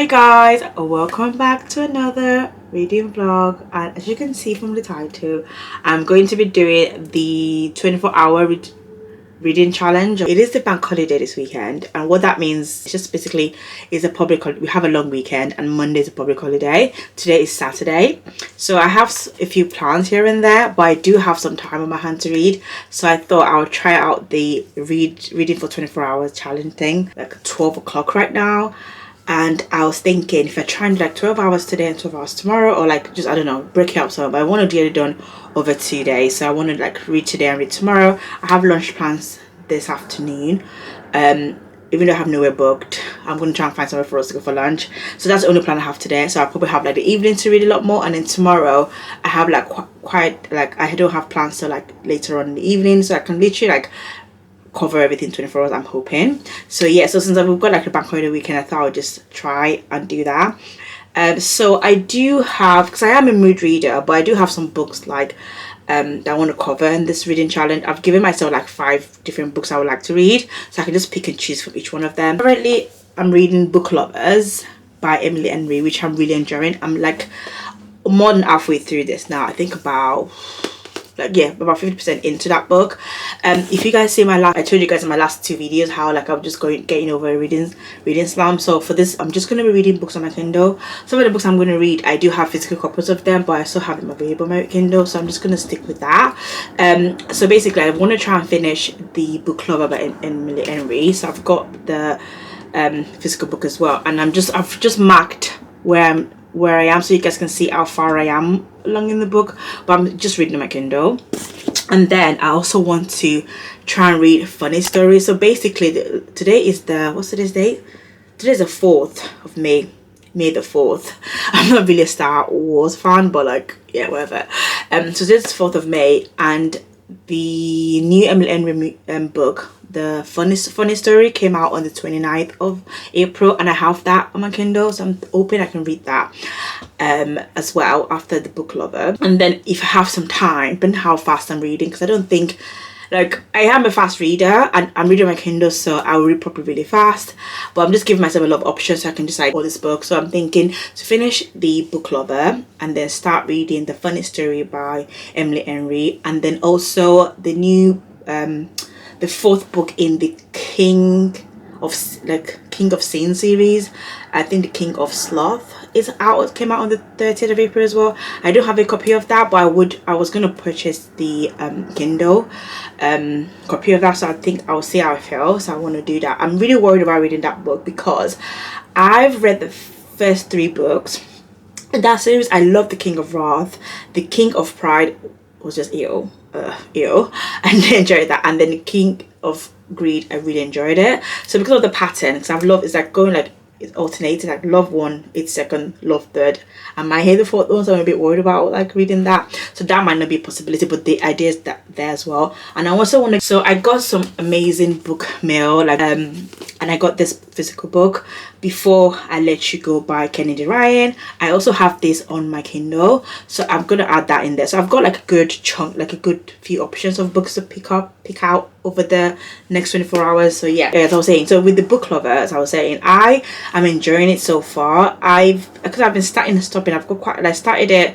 Hi guys, welcome back to another reading vlog, and as you can see from the title, I'm going to be doing the 24-hour reading challenge. It is the bank holiday this weekend, and what that means just basically is a public holiday. We have a long weekend and Monday is a public holiday. Today is Saturday, so I have a few plans here and there, but I do have some time on my hand to read, so I thought I would try out the reading for 24 hours challenge thing, like 12 o'clock right now. And I was thinking if I try and do like 12 hours today and 12 hours tomorrow, or like just, I don't know, break it up some, but I want to get it done over 2 days. So I want to like read today and read tomorrow. I have lunch plans this afternoon. Even though I have nowhere booked, I'm going to try and find somewhere for us to go for lunch. So that's the only plan I have today. So I'll probably have like the evening to read a lot more, and then tomorrow I have like quite like, I don't have plans till like later on in the evening, so I can literally like cover everything 24 hours, I'm hoping. So yeah, so since we've got like a bank holiday weekend, I thought I would just try and do that. So I do have, because I am a mood reader, but I do have some books like that I want to cover in this reading challenge. I've given myself like 5 different books I would like to read, so I can just pick and choose from each one of them. Currently I'm reading Book Lovers by Emily Henry, which I'm really enjoying. I'm like more than halfway through this now. I think about 50% into that book. If you guys see I told you guys in my last 2 videos how like I'm just getting over a reading slump. So for this, I'm just going to be reading books on my Kindle. Some of the books I'm going to read, I do have physical copies of them, but I still have them available on my Kindle, so I'm just going to stick with that. So basically I want to try and finish the Book Lover by Emily Henry. So I've got the physical book as well, and I've just marked where I am, so you guys can see how far I am along in the book, but I'm just reading my Kindle. And then I also want to try and read funny stories. So basically today is the, what's today's date? Today's the 4th of May the 4th. I'm not really a Star Wars fan, but like, yeah, whatever. So this is 4th of May, and the new Emily Henry book, the funny story, came out on the 29th of April, and I have that on my Kindle, so I'm hoping I can read that as well after the Book Lover. And then if I have some time, depending how fast I'm reading, because I don't think, like, I am a fast reader and I'm reading my Kindle, so I'll read probably really fast, but I'm just giving myself a lot of options so I can decide all this book. So I'm thinking to finish the Book Lover and then start reading the funny story by Emily Henry, and then also the new the 4th book in the King of Sin series. I think the King of Sloth is out. It came out on the 30th of April as well. I don't have a copy of that, but I was going to purchase the Kindle copy of that, so I think I'll see how I feel. So I want to do that. I'm really worried about reading that book because I've read the first 3 books in that series. I love the King of Wrath. The King of Pride was just ew, and I enjoyed that. And then the King of Greed, I really enjoyed it. So because of the pattern, because I've loved, it's like going like, it's alternating, like love 1, it's 2nd, love 3rd, and my hate the 4th one, so I'm a bit worried about like reading that. So that might not be a possibility, but the idea is that there as well. And I also want to, so I got some amazing book mail, like and I got this physical book, Before I Let You Go by Kennedy Ryan. I also have this on my Kindle, so I'm gonna add that in there. So I've got like a good chunk, like a good few options of books to pick out over the next 24 hours. So yeah, as I was saying, so with the Book Lover, as I was saying, I am enjoying it so far. Because I've been starting and stopping. I started it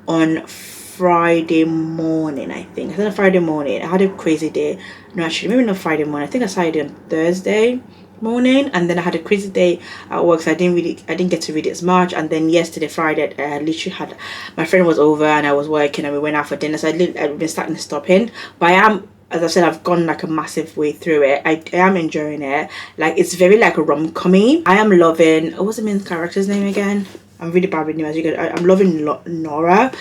on Friday morning, I think. I think on Friday morning I had a crazy day. No, actually maybe not Friday morning. I think I started on Thursday morning, and then I had a crazy day at work, so I didn't get to read it as much. And then yesterday, Friday, I literally had, my friend was over and I was working and we went out for dinner, so I've been starting to stop in. But I am, as I said, I've gone like a massive way through it. I am enjoying it. Like, it's very like a rom-commy. I am loving, what's the main character's name again? I'm really bad with names. I'm loving Nora.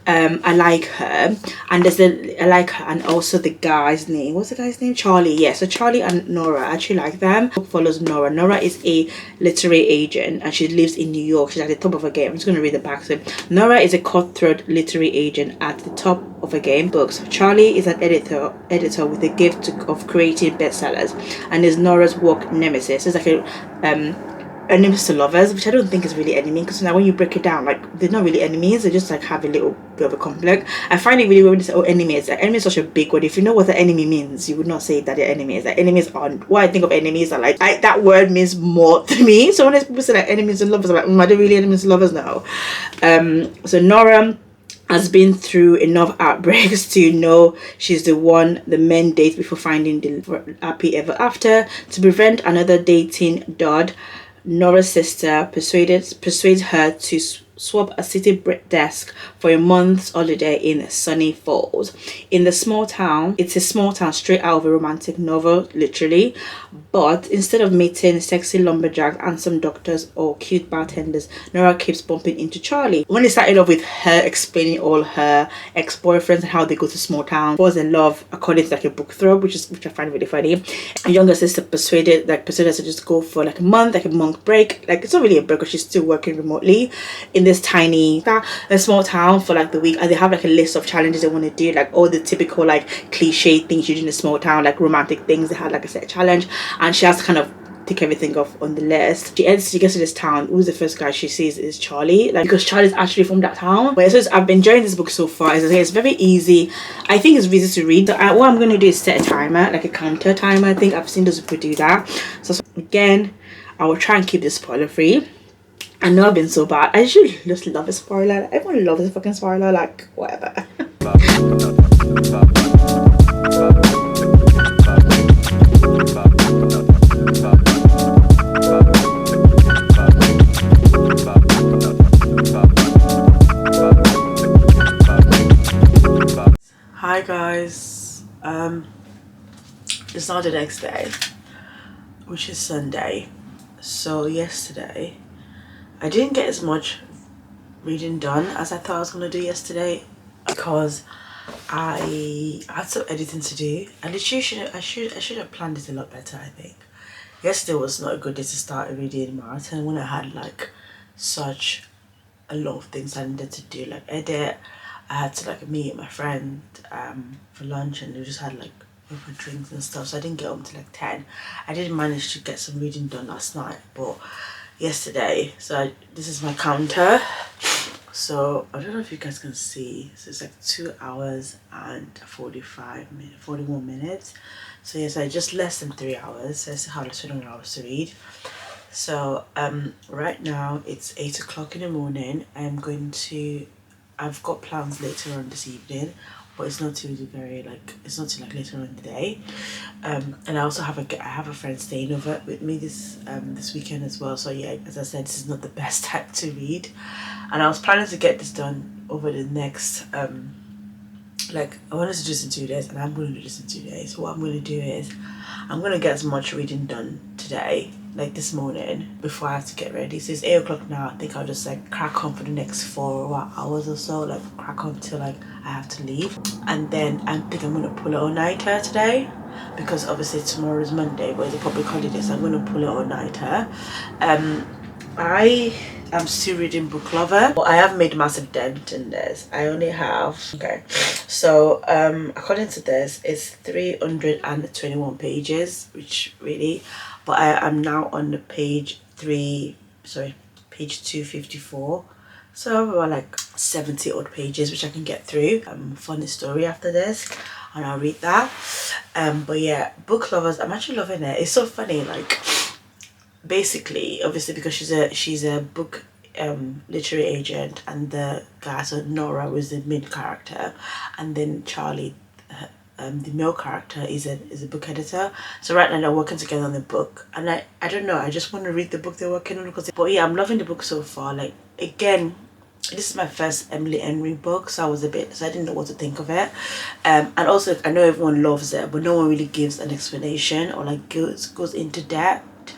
I like her, and I like her, and also the guy's name. What's the guy's name? Charlie. Yeah. So Charlie and Nora, I actually like them. Book follows Nora. Nora is a literary agent, and she lives in New York. She's at the top of her game. I'm just gonna read the back. So Nora is a cutthroat literary agent at the top of her game. Books. Charlie is an editor with a gift of creating bestsellers, and is Nora's work nemesis. It's like enemies to lovers, which I don't think is really enemy, because now when you break it down, like they're not really enemies, they just like have a little bit of a conflict. I find it really weird when they say, oh, enemies. Like, enemy is such a big word. If you know what the enemy means, you would not say that they're enemies. Like, enemies aren't, what I think of enemies are like, that word means more to me. So when people say like enemies and lovers, I'm like, are they really enemies and lovers now? So Nora has been through enough outbreaks to know she's the one the men date before finding the happy ever after. To prevent another dating dud, Nora's sister persuades her to swap a city desk for a month's holiday in sunny Falls. In the small town, it's a small town straight out of a romantic novel, literally. But instead of meeting sexy lumberjacks, handsome doctors, or cute bartenders, Nora keeps bumping into Charlie. When it started off with her explaining all her ex-boyfriends and how they go to small town, falls in love according to like a book throw, which I find really funny. A younger sister persuaded her to just go for like a month break. Like, it's not really a break because she's still working remotely in this tiny a small town for like the week, and they have like a list of challenges they want to do, like all the typical like cliche things you do in a small town, like romantic things. They had like a set challenge, and she has to kind of tick everything off on the list. She gets to this town. Who's the first guy she sees is Charlie, like, because Charlie's actually from that town. But I've been enjoying this book so far. It's very easy. I think it's easy to read. So what I'm going to do is set a timer, like a counter timer. I think I've seen those people do that. So again, I will try and keep this spoiler free. I know I've been so bad. I should just love a spoiler. Everyone loves a fucking spoiler, like whatever. Hi guys. It's now the next day, which is Sunday. So yesterday I didn't get as much reading done as I thought I was going to do yesterday, because I had some editing to do. I literally I should have planned it a lot better, I think. Yesterday was not a good day to start a reading marathon when I had like such a lot of things I needed to do, like edit. I had to like meet my friend for lunch, and we just had like for drinks and stuff, so I didn't get home till like 10. I didn't manage to get some reading done last night, but yesterday, so this is my counter. So I don't know if you guys can see, so it's like 2 hours and 41 minutes. So yes, I just less than 3 hours, so I still have like 21 hours to read. So right now it's 8 o'clock in the morning. I've got plans later on this evening, but it's not too very like, it's not too like later on in the day. And I also have a friend staying over with me this weekend as well. So yeah, as I said, this is not the best time to read, and I was planning to get this done over the next like, I wanted to do this in 2 days, and I'm going to do this in 2 days. So what I'm going to do is I'm going to get as much reading done today, like this morning, before I have to get ready. So it's 8 o'clock now. I think I'll just like crack on for the next 4 hours or so, like crack on till like I have to leave. And then I think I'm going to pull it all-nighter today, because obviously tomorrow is Monday, but it's a public holiday, so I'm going to pull it all-nighter. I am still reading Book Lover, but I have made a massive dent in this. I only have, okay, so according to this, it's 321 pages, which really, but I am now on the page 254. So about like 70 odd pages, which I can get through. Funny story after this, and I'll read that. But yeah, Book Lovers, I'm actually loving it. It's so funny, like, basically, obviously, because she's a book literary agent, and the guy, so Nora was the main character, and then Charlie, the male character, is a book editor. So right now they're working together on the book, and I don't know, I just want to read the book they're working on, because, but yeah, I'm loving the book so far. Like, again, this is my first Emily Henry book, so I didn't know what to think of it. And also, I know everyone loves it, but no one really gives an explanation or like goes into depth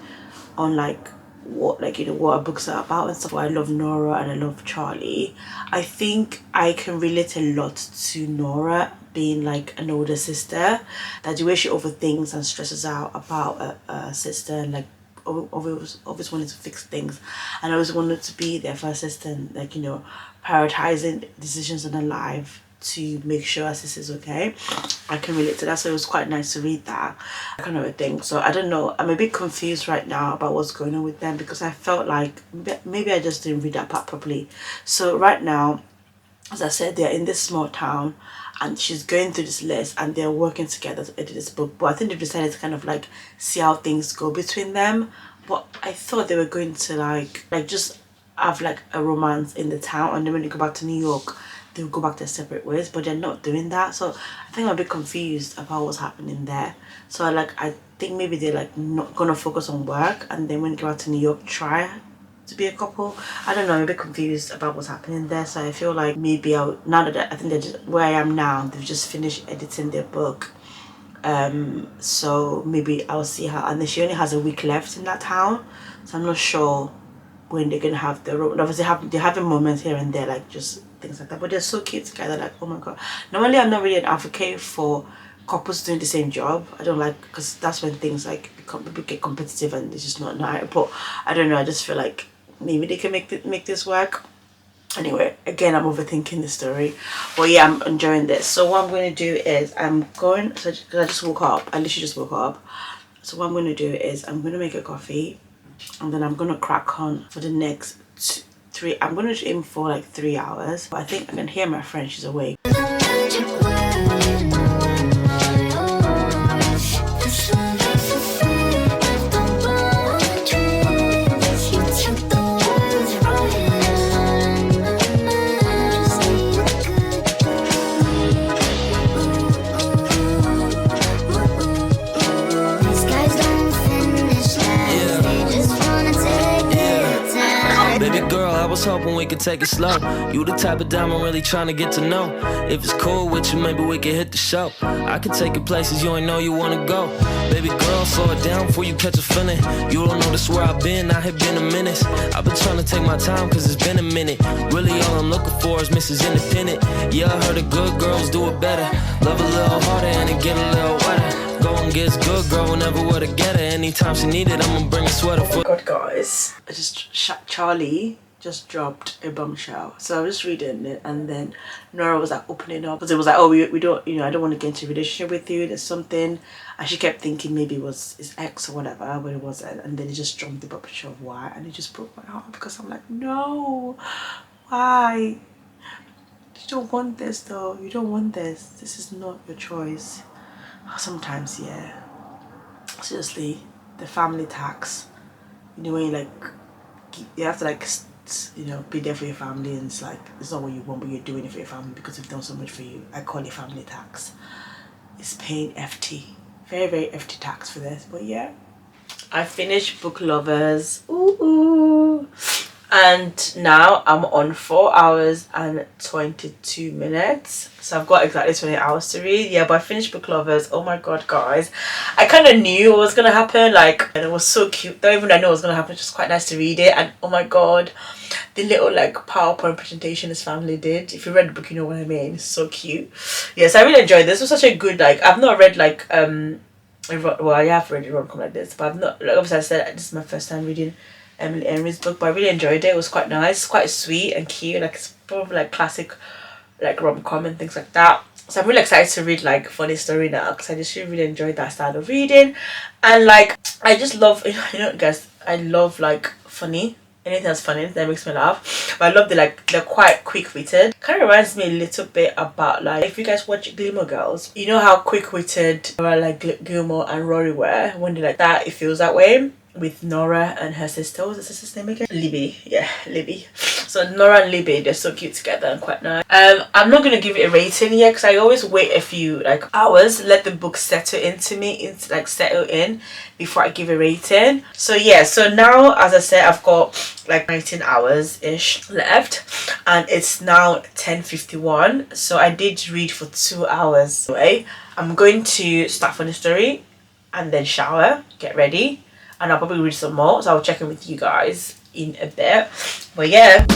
on like what, like, you know, what our books are about and stuff. I love Nora and I love Charlie. I think I can relate a lot to Nora being like an older sister, that the way she overthinks and stresses out about a sister, and like always wanted to fix things, and I always wanted to be there for her sister, and like, you know, prioritizing decisions in her life to make sure our sister's okay. I can relate to that, so it was quite nice to read that kind of a thing. So I don't know, I'm a bit confused right now about what's going on with them, because I felt like maybe I just didn't read that part properly. So right now, as I said, they're in this small town and she's going through this list and they're working together to edit this book, but I think they've decided to kind of like see how things go between them. But I thought they were going to like just have like a romance in the town, and then when they go back to New York they'll go back their separate ways, but they're not doing that. So I think I'm a bit confused about what's happening there. So I think maybe they're like not gonna focus on work, and then when they go back to New York try to be a couple. I don't know, I'm a bit confused about what's happening there. So I feel like maybe I think they're just where I am now, they've just finished editing their book. So maybe I'll see how, and then she only has a week left in that town, so I'm not sure when they're gonna have their own. Obviously they're having moments here and there, like just things like that, but they're so cute together, like oh my god. Normally I'm not really an advocate for couples doing the same job. I don't like, because that's when things like get competitive and it's just not nice. But I don't know, I just feel like maybe they can make this work. Anyway, again, I'm overthinking the story, but yeah, I'm enjoying this. So what I'm going to do is because I just woke up, I literally just woke up. So what I'm going to do is I'm going to make a coffee, and then I'm going to crack on for the next I'm going to aim for like 3 hours. But I think I can hear my friend, she's awake. Hoping we could take it slow. You the type of dime I'm really trying to get to know. If it's cool with you, maybe we can hit the show. I can take you places you ain't know you wanna go. Baby girl, slow it down before you catch a feeling. You don't notice where I've been, I have been a minute. I've been trying to take my time cause it's been a minute. Really all I'm looking for is Mrs. Independent. Yeah, I heard the good girls do it better. Love a little harder and it get a little wetter. Go and get good girl whenever we're together. Anytime she need it, I'ma bring a sweater for. Oh my god guys, I just Charlie just dropped a bombshell. So I was just reading it, and then Nora was like opening up, because it was like, oh, we don't, I don't want to get into a relationship with you, there's something, and she kept thinking maybe it was his ex or whatever, but it wasn't. And then he just dropped the bombshell of why, and it just broke my heart, because I'm like, no, why? You don't want this though, you don't want this is not your choice. Sometimes, yeah, seriously, the family tax, when you like, you have to like, be there for your family, and it's like, it's not what you want, but you're doing it for your family because they've done so much for you. I call it family tax. It's paying FT, very very FT tax for this. But yeah, I finished Book Lovers. Ooh. And now I'm on 4 hours and 22 minutes. So I've got exactly 20 hours to read. Yeah, but I finished Book Lovers. Oh my god, guys. I kind of knew what was going to happen. Like, and it was so cute. Though even I know what was going to happen, it's just quite nice to read it. And oh my god, the little like PowerPoint presentation his family did. If you read the book, you know what I mean. It's so cute. Yes, I really enjoyed this. It was such a good, like, I've not read like, well, I have read a rom-com like this, but I've not, like, obviously I said this is my first time reading Emily Henry's book, but I really enjoyed it. It was quite nice, quite sweet and cute, like it's probably like classic like rom-com and things like that. So I'm really excited to read like funny story now, because I just really enjoyed that style of reading. And like I just love, guys, I love like funny, anything that's funny that makes me laugh. But I love they're quite quick-witted. Kind of reminds me a little bit about, like, if you guys watch Gilmore Girls, you know how quick-witted like Gilmore and Rory were when they like that. It feels that way with Nora and her sister. What's the sister's name again? Libby. Yeah, Libby. So Nora and Libby, they're so cute together and quite nice. I'm not gonna give it a rating yet, because I always wait a few like hours, let the book settle settle in before I give a rating. So yeah, so now, as I said, I've got like 19 hours ish left, and it's now 10:51. So I did read for 2 hours. Anyway, I'm going to start from the story and then shower, get ready, and I'll probably read some more, so I'll check in with you guys in a bit. But yeah.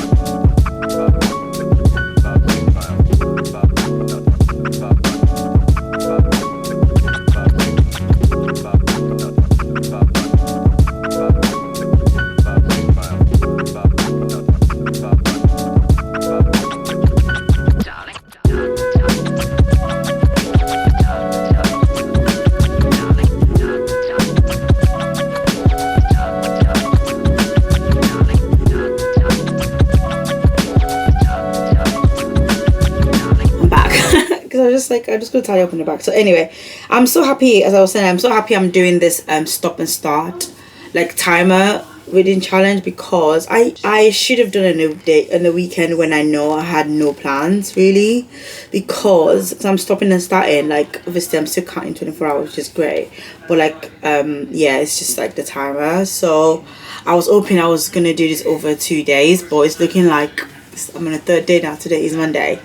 I'm just gonna tie it up in the back. So anyway, I'm so happy, as I was saying, I'm so happy I'm doing this stop and start like timer reading challenge, because I should have done it on the weekend when I know I had no plans really, because I'm stopping and starting, like obviously I'm still counting 24 hours, which is great, but like yeah, it's just like the timer. So I was hoping I was gonna do this over 2 days, but it's looking like I'm on a third day now. Today is Monday.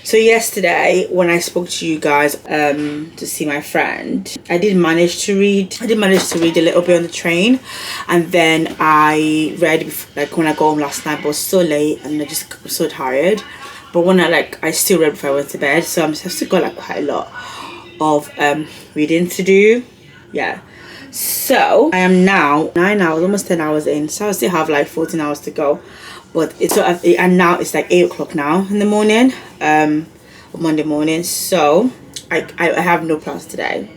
So yesterday when I spoke to you guys to see my friend, I did manage to read a little bit on the train, and then I read like when I got home last night, but it was so late and I just was so tired. But when I still read before I went to bed, so I've still got like quite a lot of reading to do. Yeah, so I am now 9 hours, almost 10 hours in, so I still have like 14 hours to go. But it's and now it's like 8 o'clock now in the morning, Monday morning. So I have no plans today.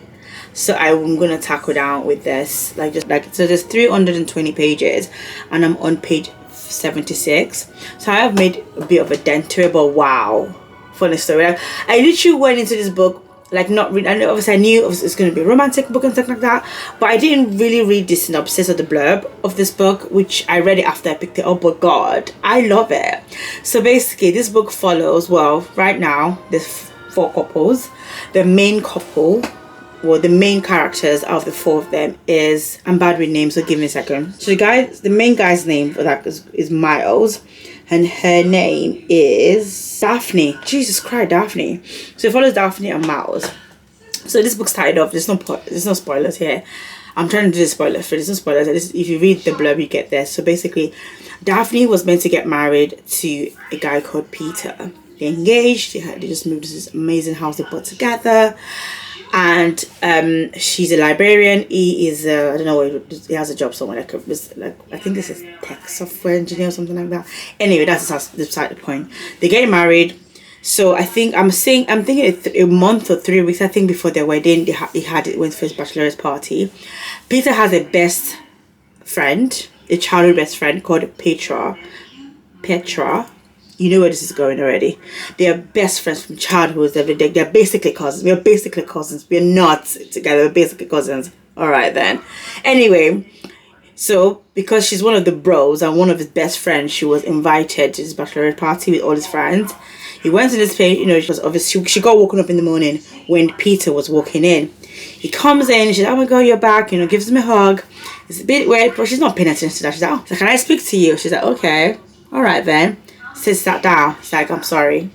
So I'm gonna tackle down with this, like just like, so there's 320 pages, and I'm on page 76. So I have made a bit of a dent to it, but wow, funny story. Like, I literally went into this book like not read. I know obviously I knew it's going to be a romantic book and stuff like that, but I didn't really read the synopsis or the blurb of this book, which I read it after I picked it up. But God, I love it. So basically this book follows, well, right now there's 4 couples. The main couple, well, the main characters out of the 4 of them is, I'm bad with names, so give me a second. So the main guy's name for that is Miles, and her name is Daphne. Jesus Christ, Daphne. So it follows Daphne and Miles. So this book's tied up. There's no spoilers here. I'm trying to do the spoilers free. There's no spoilers. If you read the blurb, you get this. So basically, Daphne was meant to get married to a guy called Peter. They engaged. They just moved to this amazing house they put together. And she's a librarian. He is I don't know, he has a job somewhere, like I think this is tech software engineer or something like that. Anyway, that's beside the point. They get married. So I'm thinking a month or 3 weeks, I think, before their wedding, he went for his bachelorette party. Peter has a best friend, a childhood best friend called Petra. You know where this is going already. They are best friends from childhood. They're basically cousins. We're basically cousins. We're not together. We're basically cousins. All right then. Anyway, so because she's one of the bros and one of his best friends, she was invited to his bachelorette party with all his friends. He went to this place. You know, she got woken up in the morning when Peter was walking in. He comes in. She's like, "Oh my God, you're back!" You know, gives him a hug. It's a bit weird, but she's not paying attention to that. She's like, "Oh, can I speak to you?" She's like, "Okay, all right then." Sits that down. She's like, I'm sorry.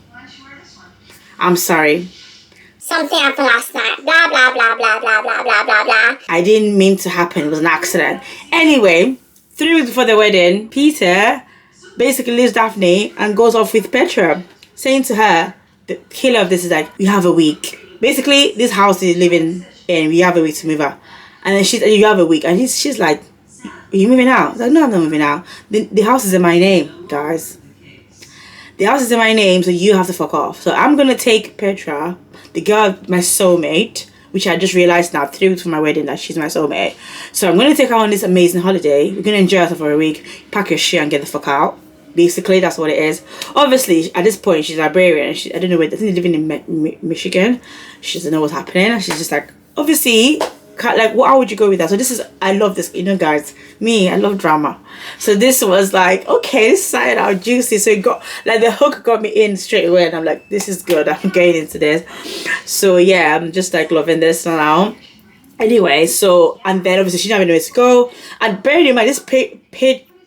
Something happened last night. Blah, blah, blah, blah, blah, blah, blah, blah, blah. I didn't mean to happen. It was an accident. Anyway, 3 weeks before the wedding, Peter basically leaves Daphne and goes off with Petra, saying to her, the killer of this is like, you have a week. Basically, this house is living in, we have a week to move out. And then you have a week. And she's like, are you moving out? He's like, no, I'm not moving out. The house is in my name, guys. The house is in my name, so you have to fuck off. So I'm going to take Petra, the girl, my soulmate, which I just realized now 3 weeks from my wedding that she's my soulmate. So I'm going to take her on this amazing holiday. We're going to enjoy ourselves for a week, pack your shit and get the fuck out. Basically, that's what it is. Obviously, at this point, she's a librarian. I don't know where, I think they're living in Michigan. She doesn't know what's happening. And she's just like, obviously, like, how would you go with that? So I love this, you know, guys, I love drama. So this was like, okay, this side out juicy. So it got, like, the hook got me in straight away, and I'm like, this is good, I'm going into this. So yeah, I'm just like loving this now. Anyway, so, and then obviously she didn't have anywhere to go, and bearing in mind, this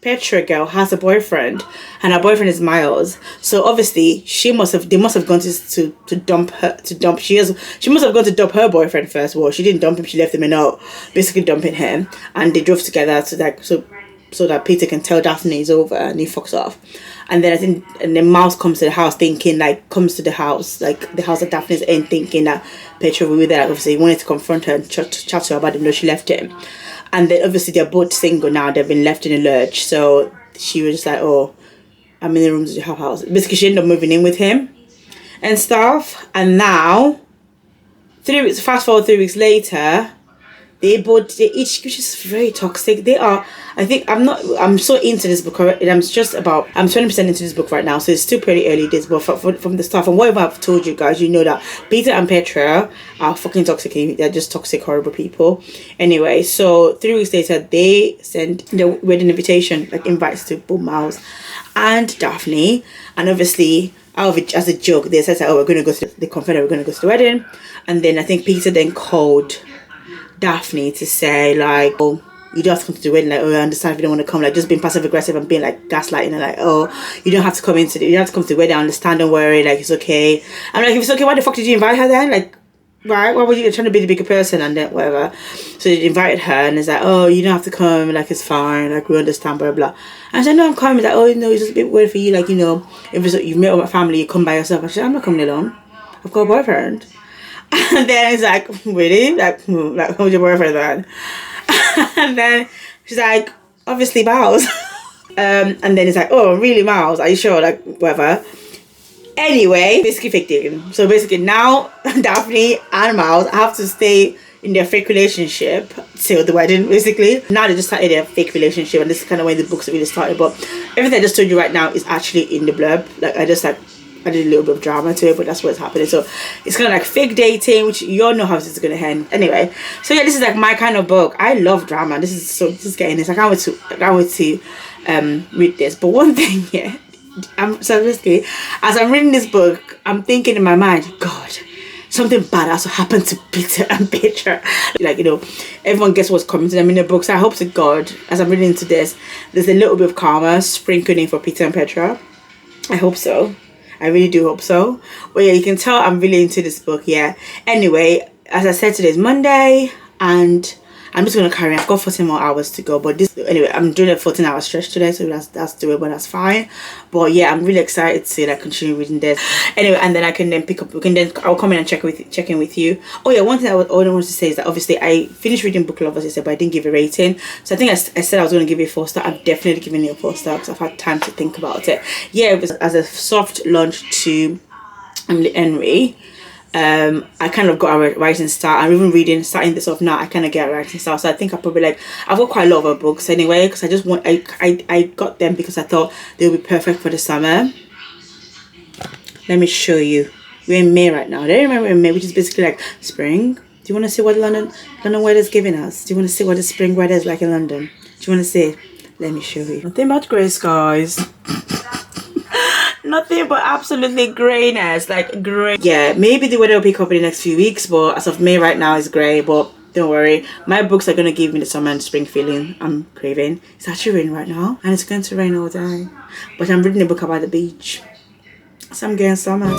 Petra girl has a boyfriend, and her boyfriend is Miles. So obviously they must have gone to dump her. She must have gone to dump her boyfriend first. Well, she didn't dump him, she left him a note basically dumping him, and they drove together so that Peter can tell Daphne he's over, and he fucks off. And then then Miles comes to the house the house that Daphne's in, thinking that Petra will be there. Obviously he wanted to confront her and chat to her about it, no, she left him. And then obviously they're both single now. They've been left in a lurch. So she was just like, oh, I'm in the rooms of your house. Basically, she ended up moving in with him and stuff. And now, fast forward 3 weeks later, they each, which is very toxic. They are, I think, I'm so into this book, and I'm 20% into this book right now, so it's still pretty early days, but from the start, from whatever I've told you guys, you know that Peter and Petra are fucking toxic. They're just toxic, horrible people. Anyway, so 3 weeks later, they sent the wedding invitation, like invites to both Miles and Daphne, and obviously out of it, as a joke, they said, oh, we're going to go to the confederate, we're going to go to the wedding. And then I think Peter then called Daphne to say, like, oh, you don't have to come to the wedding, like, oh, I understand if you don't want to come, like, just being passive aggressive and being like gaslighting and like, oh, you don't have to come to the wedding, I understand, don't worry, like, it's okay. I'm like, if it's okay, why the fuck did you invite her then? Like, right, why were you trying to be the bigger person and then whatever? So they invited her, and it's like, oh, you don't have to come, like, it's fine, like, we understand, blah blah. And I said, no, I'm coming. Like, oh, you know, it's just a bit weird for you, like, you know, if it's, you've met with my family, you come by yourself. I said, I'm not coming alone, I've got a boyfriend. And then it's like, really? Like who's your boyfriend then? And then she's like, obviously Miles. And then it's like, oh, really, Miles? Are you sure? Like, whatever. Anyway, basically fake dating. So basically now Daphne and Miles have to stay in their fake relationship till the wedding, basically. Now they just started their fake relationship, and this is kind of when the books really started. But everything I just told you right now is actually in the blurb. Like, I did a little bit of drama to it, but that's what's happening. So it's kind of like fake dating, which you all know how this is going to end. Anyway, so yeah, this is like my kind of book. I love drama. This is getting this. I can't wait to read this. But one thing, yeah, so basically, as I'm reading this book, I'm thinking in my mind, God, something bad has to happen to Peter and Petra. Like, you know, everyone gets what's coming to them in the book. So I hope to God, as I'm reading into this, there's a little bit of karma sprinkling for Peter and Petra. I hope so. I really do hope so. But yeah, you can tell I'm really into this book, yeah. Anyway, as I said, today's Monday, and I'm just going to carry on. I've got 14 more hours to go. But anyway, I'm doing a 14-hour stretch today, so that's doable, that's fine. But yeah, I'm really excited to like continue reading this. Anyway, and then I can then pick up, I'll come in and check in with you. Oh yeah, one thing I wanted to say is that obviously I finished reading Book Lovers, but I didn't give a rating. So I think I said I was going to give it a 4-star. I've definitely given it a 4-star because I've had time to think about it. Yeah, it was as a soft launch to Henry. I kind of got a writing start. I'm even starting this off now. I kind of get a writing start, so I think I've got quite a lot of her books anyway, because I got them because I thought they would be perfect for the summer. Let me show you. We're in May right now. I don't remember in May, which is basically like spring. Do you want to see what London weather is giving us? Do you want to see what the spring weather is like in London? Do you want to see? Let me show you. Nothing but grey skies. Nothing but absolutely greyness, like grey. Yeah, maybe the weather will pick up in the next few weeks, but as of May right now it's grey. But don't worry, my books are gonna give me the summer and spring feeling I'm craving. It's actually raining right now, and it's going to rain all day. But I'm reading a book about the beach, so I'm getting summer.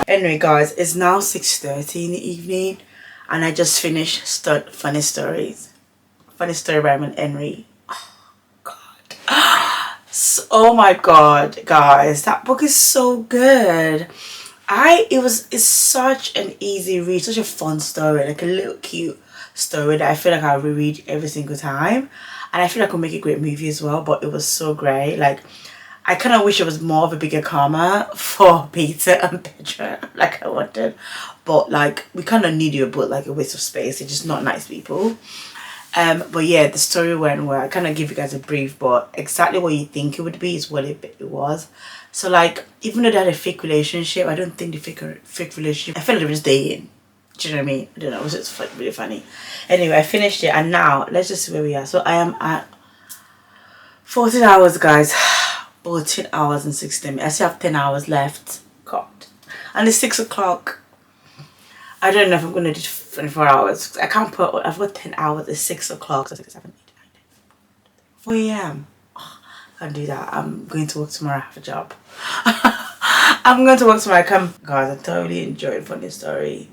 Anyway guys, it's now 6:30 in the evening, and I just finished Funny Stories. Funny Story by Henry. Oh god. Oh my god, guys, that book is so good. It's such an easy read, such a fun story, like a little cute story that I feel like I'll reread every single time, and I feel like I'll make a great movie as well. But it was so great. Like, I kind of wish it was more of a bigger karma for Peter and Petra, like I wanted. But like, we kind of need you, but like a waste of space. They're just not nice people. But yeah, the story went well. I kind of give you guys a brief, but exactly what you think it would be is what it was. So like, even though they had a fake relationship, I don't think the fake relationship, I felt like they were just dating. Do you know what I mean? I don't know, it was just like really funny. Anyway, I finished it, and now let's just see where we are. So I am at 14 hours, guys. 14 hours and 16 minutes. I still have 10 hours left. God. And it's 6 o'clock. I don't know if I'm going to do 24 hours. I can't put, I've got 10 hours. It's 6 o'clock. So 6, 7, 8, 9, 10, 4 a.m. Oh, I can't do that. I'm going to work tomorrow. I have a job. I'm going to work tomorrow. I come, guys. I totally enjoyed Funny Story.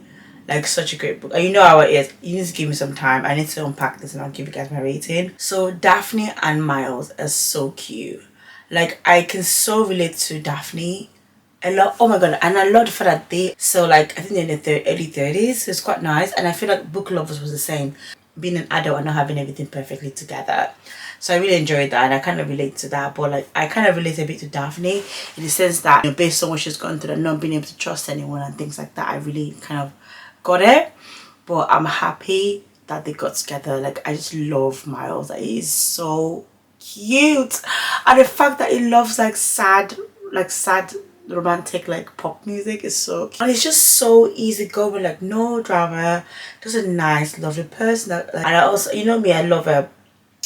Like, such a great book. And you know how it is. You need to give me some time. I need to unpack this and I'll give you guys my rating. So Daphne and Miles are so cute. Like, I can so relate to Daphne. I love, oh my god, and I love the fact that they, so like, I think they're in their early 30s, so it's quite nice. And I feel like Book Lovers was the same, being an adult and not having everything perfectly together. So I really enjoyed that, and I kind of relate to that. But like, I kind of relate a bit to Daphne in the sense that, you know, based on what she's gone through and not being able to trust anyone and things like that, I really kind of got it. But I'm happy that they got together. Like, I just love Miles. Like, he's so cute, and the fact that he loves like sad romantic like pop music is so cute. And it's just so easygoing, like no drama, just a nice lovely person that, like, and I also, you know me, I love a,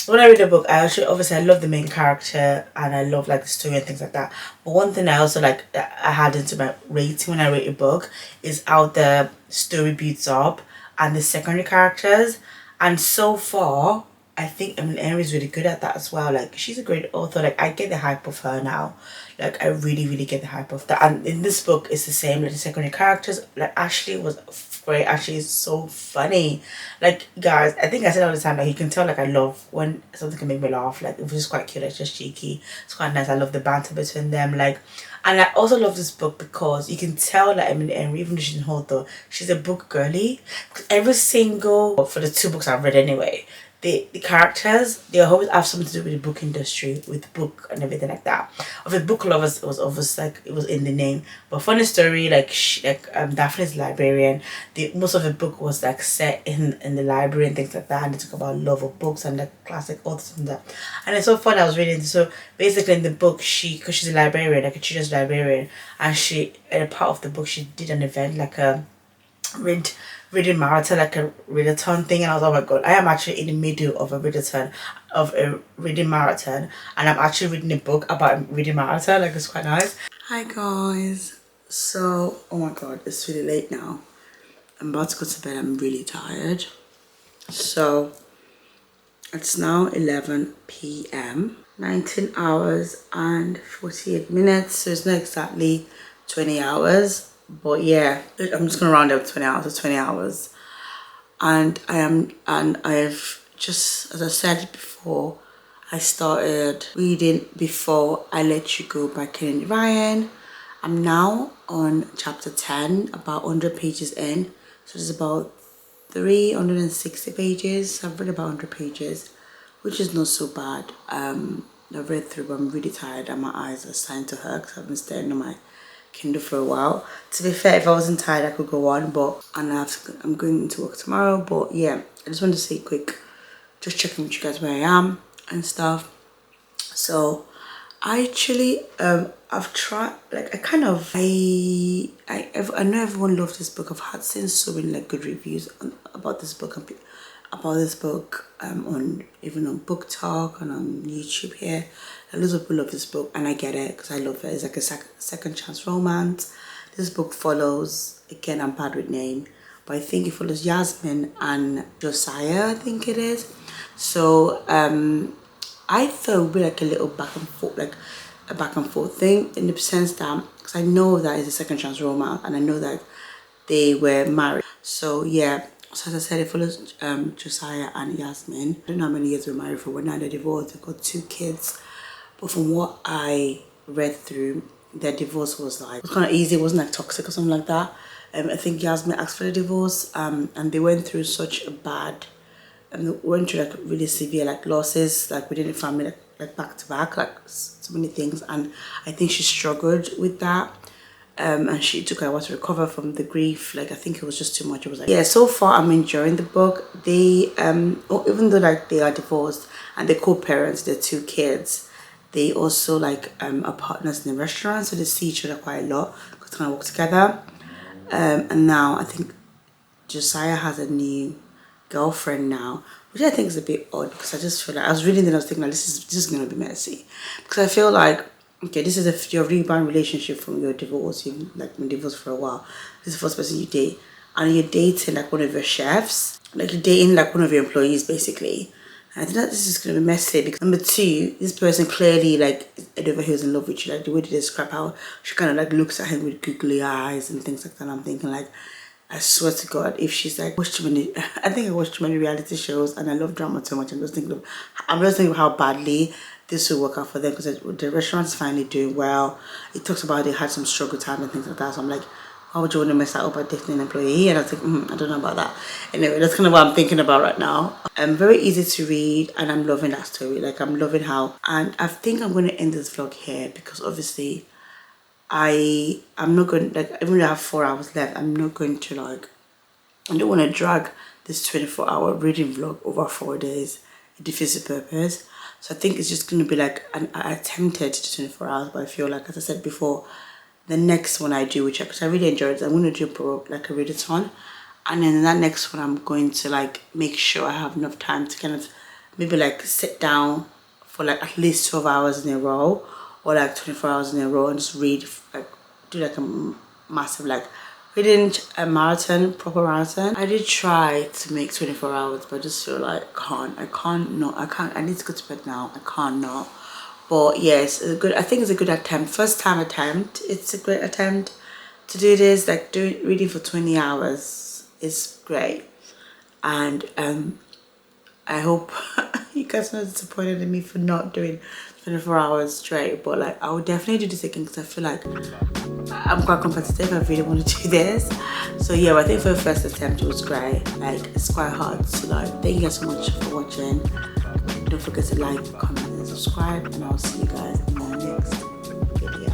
when I read a book, I actually, obviously I love the main character and I love like the story and things like that. But one thing I also like, I had into my rating when I read a book, is how the story builds up and the secondary characters. And so far, I think Erin is really good at that as well. Like, she's a great author. Like, I get the hype of her now. Like, I really get the hype of that. And in this book, it's the same. Like, the secondary characters, like, Ashley was great. Ashley is so funny. Like, guys, I think I said all the time, like, you can tell, like, I love when something can make me laugh. Like, it was just quite cute. Like, just cheeky. It's quite nice. I love the banter between them. Like, and I also love this book because you can tell that Emily Henry, even though she's an author, she's a book girly. Because every single, for the 2 books I've read anyway, the characters, they always have something to do with the book industry, with book and everything like that. Of the Book Lovers, it was obviously like, it was in the name. But Funny Story, like Daphne's librarian, most of the book was like set in the library and things like that, and they talk about love of books and like classic authors and that. And it's so fun. I was reading, so basically in the book, because she's a librarian, like a children's librarian, and she, in a part of the book, she did an event like a reading marathon, like a readathon thing, and I was, oh my god, I am actually in the middle of a reading marathon, and I'm actually reading a book about a reading marathon. Like, it's quite nice. Hi guys, so oh my god, it's really late now. I'm about to go to bed. I'm really tired. So it's now 11 p.m. 19 hours and 48 minutes, so it's not exactly 20 hours. But yeah, I'm just gonna round up 20 hours to 20 hours. And I've just, as I said before, I started reading Before I Let You Go by Kennedy Ryan. I'm now on chapter 10, about 100 pages in. So it's about 360 pages. I've read about 100 pages, which is not so bad. I've read through, but I'm really tired and my eyes are starting to hurt because I've been staring at my Kindle for a while. To be fair, if I wasn't tired, I could go on, but I'm going to work tomorrow. But yeah, I just wanted to say quick, just checking with you guys where I am and stuff. So I actually I've tried, like, I know everyone loves this book. I've seen so many like good reviews about this book on even on Book Talk and on YouTube here. Lots of people love this book, and I get it because I love it. It's like a second chance romance. This book follows, again, I'm bad with name, but I think it follows Yasmin and Josiah, I think it is. So I thought it would be like a little back and forth, like a back and forth thing, in the sense that, because I know that it's a second chance romance and I know that they were married. So yeah, so as I said, it follows Josiah and Yasmin. I don't know how many years they were married for, but now they're divorced. They've got 2 kids. But from what I read through, their divorce was like, it was kind of easy. It wasn't like toxic or something like that. I think Yasmin asked for the divorce, and they went through such a bad, and they went through like really severe like losses, like within the family, like back to back, like so many things. And I think she struggled with that. And she took a while to recover from the grief. Like, I think it was just too much. It was like, yeah, so far I'm enjoying the book. They even though like they are divorced and they're co-parents, their 2 kids, they also like are partners in the restaurant, so they see each other quite a lot because they kind of work together. And now I think Josiah has a new girlfriend now, which I think is a bit odd, because I just feel like, I was reading and I was thinking like, this is gonna be messy, because I feel like, okay, this is your rebound relationship from your divorce. You've like been divorced for a while. This is the first person you date, and you're dating like one of your chefs, like you're dating like one of your employees basically. I think that this is gonna be messy because number two, this person clearly like head over heels in love with you. Like the way they describe how she kind of like looks at him with googly eyes and things like that. I'm thinking like, I swear to God, if she's like watched too many, I think I watched too many reality shows and I love drama too much. I'm just thinking of how badly this will work out for them because the restaurant's finally doing well. It talks about they had some struggle time and things like that. So I'm like, why would you want to mess that up by dating an employee? And I was like, I don't know about that. Anyway, that's kind of what I'm thinking about right now. Very easy to read and I'm loving that story. Like I'm loving how, and I think I'm going to end this vlog here because obviously I'm not going, like even though I have 4 hours left, I'm not going to like, I don't want to drag this 24-hour reading vlog over 4 days. It defeats the purpose. So I think it's just going to be like I attempted to do 24 hours, but I feel like, as I said before, the next one I do, because I really enjoyed it, I'm going to do like a readathon, and then that next one I'm going to like make sure I have enough time to kind of maybe like sit down for like at least 12 hours in a row or like 24 hours in a row and just read, like do like a massive like reading a marathon, proper marathon. I did try to make 24 hours, but I just feel like I need to go to bed now. I can't not. But yes, I think it's a good attempt. First time attempt. It's a great attempt to do this. Like reading for 20 hours is great. And I hope you guys are not disappointed in me for not doing 24 hours straight. But like I will definitely do this again because I feel like I'm quite competitive. I really want to do this. So yeah, I think for the first attempt it was great. Like it's quite hard. So like thank you guys so much for watching. Don't forget to like, comment, and subscribe, and I'll see you guys in my next video.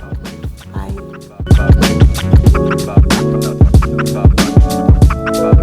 Bye.